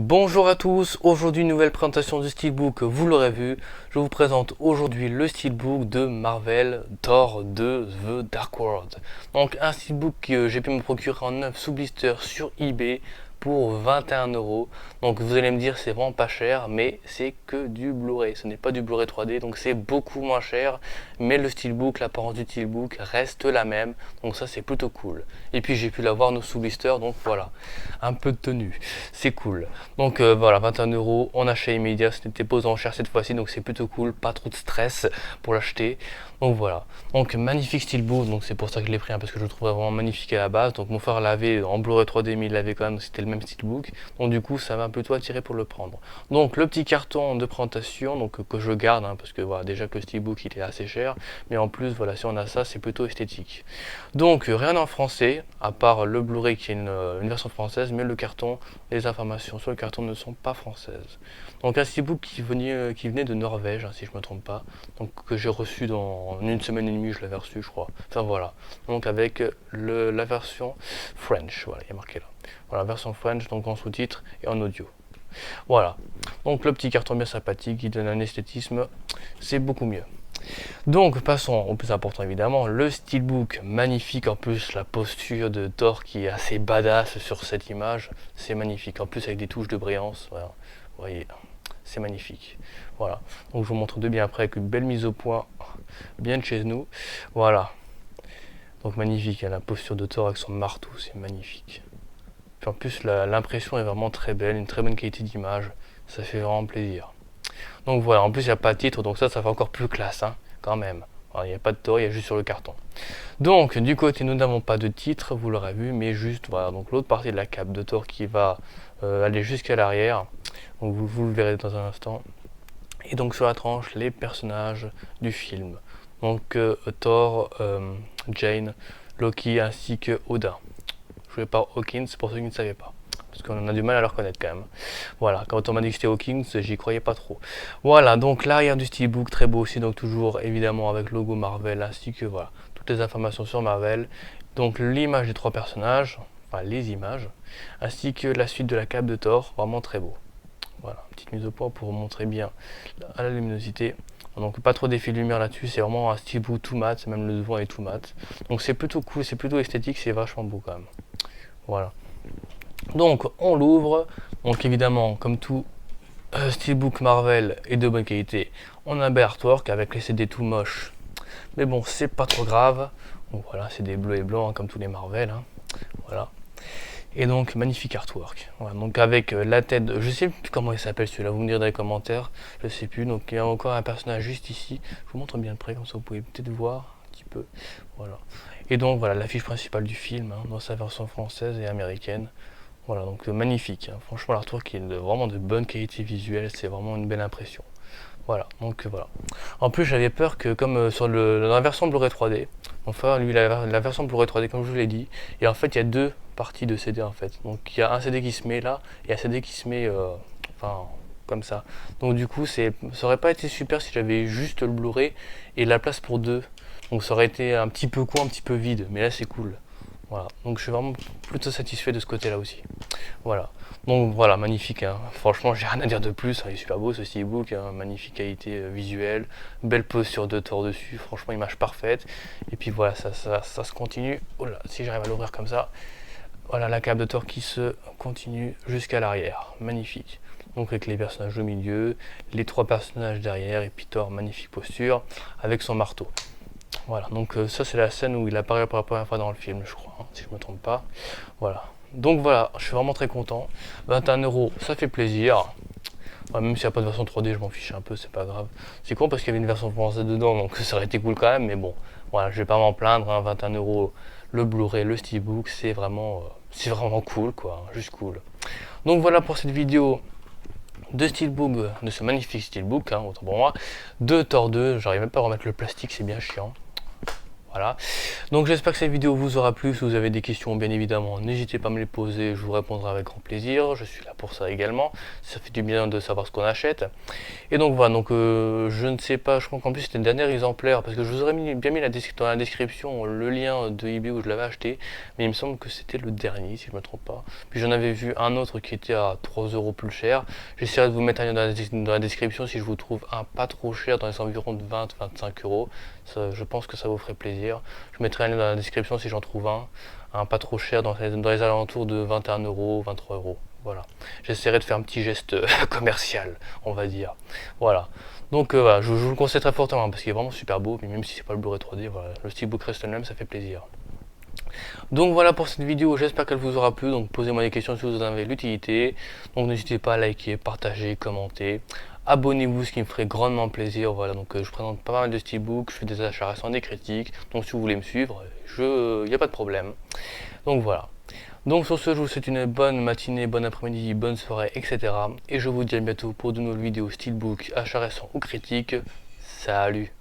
Bonjour à tous, aujourd'hui nouvelle présentation du Steelbook, vous l'aurez vu, je vous présente aujourd'hui le Steelbook de Marvel Thor 2 The Dark World. Donc un Steelbook que j'ai pu me procurer en neuf sous blister sur eBay pour 21 €. Donc vous allez me dire c'est vraiment pas cher, mais c'est que du Blu-ray, ce n'est pas du Blu-ray 3D, donc c'est beaucoup moins cher, mais le Steelbook, l'apparence du Steelbook reste la même, donc ça c'est plutôt cool. Et puis j'ai pu l'avoir nos sous blister, donc voilà, un peu de tenue, c'est cool. Donc voilà, 21 €, en achat immédiat, ce n'était pas aux enchères cette fois-ci, donc c'est plutôt cool, pas trop de stress pour l'acheter. Donc voilà, donc magnifique steelbook, donc c'est pour ça que je l'ai pris, parce que je le trouvais vraiment magnifique à la base. Donc mon frère l'avait en Blu-ray 3D, mais il l'avait quand même, c'était le même steelbook. Donc du coup, ça m'a plutôt attiré pour le prendre. Donc le petit carton de présentation, donc que je garde, parce que voilà, déjà que le steelbook il est assez cher, mais en plus voilà, si on a ça, c'est plutôt esthétique. Donc rien en français, à part le Blu-ray qui est une version française, mais le carton, les informations sur le carton ne sont pas françaises. Donc un steelbook qui venait de Norvège, si je ne me trompe pas, donc que j'ai reçu dans une semaine et demie, je l'avais reçu, je crois. Enfin voilà. Donc avec la version French, voilà, il y a marqué là. Voilà, version French, donc en sous-titres et en audio. Voilà. Donc le petit carton bien sympathique qui donne un esthétisme, c'est beaucoup mieux. Donc passons au plus important évidemment, le steelbook magnifique, en plus la posture de Thor qui est assez badass sur cette image, c'est magnifique, en plus avec des touches de brillance, voilà. Vous voyez, c'est magnifique. Voilà, donc je vous montre de bien après avec une belle mise au point, bien de chez nous, voilà. Donc magnifique, la posture de Thor avec son marteau, c'est magnifique. Puis en plus l'impression est vraiment très belle, une très bonne qualité d'image, ça fait vraiment plaisir. Donc voilà, en plus il n'y a pas de titre, donc ça fait encore plus classe, quand même. Alors, il n'y a pas de Thor, il y a juste sur le carton. Donc du côté nous n'avons pas de titre, vous l'aurez vu, mais juste voilà, donc l'autre partie de la cape de Thor qui va aller jusqu'à l'arrière. Donc vous le verrez dans un instant. Et donc sur la tranche, les personnages du film. Donc Thor, Jane, Loki ainsi que Odin. Joué par Hawkins pour ceux qui ne savaient pas. Parce qu'on a du mal à le reconnaître quand même. Voilà, quand on m'a dit que c'était Hawkins, j'y croyais pas trop. Voilà, donc l'arrière du steelbook, très beau aussi, donc toujours évidemment avec le logo Marvel, ainsi que voilà, toutes les informations sur Marvel. Donc l'image des trois personnages, enfin les images, ainsi que la suite de la cape de Thor, vraiment très beau. Voilà, petite mise au point pour montrer bien à la luminosité. Donc pas trop d'effets de lumière là-dessus, c'est vraiment un steelbook tout mat, même le devant est tout mat. Donc c'est plutôt cool, c'est plutôt esthétique, c'est vachement beau quand même. Voilà. Donc on l'ouvre, donc évidemment comme tout steelbook Marvel est de bonne qualité, on a un bel artwork avec les CD tout moches, mais bon c'est pas trop grave. Donc voilà, c'est des bleus et blancs comme tous les Marvel, voilà. Et donc magnifique artwork, voilà, donc avec la tête, je sais plus comment il s'appelle celui-là, vous me direz dans les commentaires, je sais plus. Donc il y a encore un personnage juste ici, je vous montre bien de près comme ça vous pouvez peut-être voir un petit peu, voilà. Et donc voilà l'affiche principale du film, dans sa version française et américaine. Voilà, donc magnifique, franchement l'artwork est vraiment de bonne qualité visuelle, c'est vraiment une belle impression. Voilà, donc voilà. En plus j'avais peur que comme dans la version Blu-ray 3D, enfin lui la version Blu-ray 3D comme je vous l'ai dit, et en fait il y a deux parties de CD en fait. Donc il y a un CD qui se met là, et un CD qui se met enfin comme ça. Donc du coup ça aurait pas été super si j'avais juste le Blu-ray et la place pour deux. Donc ça aurait été un petit peu court, un petit peu vide, mais là c'est cool. Voilà, donc je suis vraiment plutôt satisfait de ce côté-là aussi. Voilà, donc voilà, magnifique. Franchement, j'ai rien à dire de plus. Il est super beau ce steelbook, magnifique qualité visuelle, belle posture de Thor dessus. Franchement, image parfaite. Et puis voilà, ça se continue. Oh là, si j'arrive à l'ouvrir comme ça, voilà la cape de Thor qui se continue jusqu'à l'arrière. Magnifique. Donc avec les personnages au milieu, les trois personnages derrière, et puis Thor, magnifique posture, avec son marteau. Voilà, donc ça c'est la scène où il apparaît pour la première fois dans le film, je crois, si je me trompe pas. Voilà. Donc voilà, je suis vraiment très content. 21 €, ça fait plaisir. Ouais, même s'il n'y a pas de version 3D, je m'en fiche un peu, c'est pas grave. C'est con parce qu'il y avait une version française dedans, donc ça aurait été cool quand même, mais bon, voilà, je vais pas m'en plaindre. 21 € le Blu-ray, le Steelbook, c'est vraiment cool, quoi, juste cool. Donc voilà pour cette vidéo de Steelbook, de ce magnifique Steelbook, autant pour moi, de Thor 2. J'arrive même pas à remettre le plastique, c'est bien chiant. Voilà. Donc j'espère que cette vidéo vous aura plu. Si vous avez des questions, bien évidemment, n'hésitez pas à me les poser, je vous répondrai avec grand plaisir. Je suis là pour ça également. Ça fait du bien de savoir ce qu'on achète. Et donc voilà, donc je ne sais pas, je crois qu'en plus c'était le dernier exemplaire, parce que je vous aurais bien mis dans la description le lien de eBay où je l'avais acheté, mais il me semble que c'était le dernier, si je ne me trompe pas. Puis j'en avais vu un autre qui était à 3 euros plus cher. J'essaierai de vous mettre un lien dans la description si je vous trouve un pas trop cher, dans les environs de 20-25 euros. Ça, je pense que ça vous ferait plaisir. Je mettrai un lien dans la description si j'en trouve un pas trop cher dans les alentours de 21 euros, 23 euros. Voilà. J'essaierai de faire un petit geste commercial, on va dire. Voilà. Donc voilà, je vous le conseille très fortement parce qu'il est vraiment super beau, mais même si c'est pas le Blu-ray 3D, voilà, le steelbook reste le même, ça fait plaisir. Donc voilà pour cette vidéo, j'espère qu'elle vous aura plu. Donc posez-moi des questions si vous en avez l'utilité. Donc n'hésitez pas à liker, partager, commenter. Abonnez-vous, ce qui me ferait grandement plaisir. Voilà, donc je présente pas mal de steelbooks, je fais des achats récents, des critiques. Donc si vous voulez me suivre, il n'y a pas de problème. Donc voilà. Donc sur ce, je vous souhaite une bonne matinée, bon après-midi, bonne soirée, etc. Et je vous dis à bientôt pour de nouvelles vidéos steelbook, achats récents ou critiques. Salut!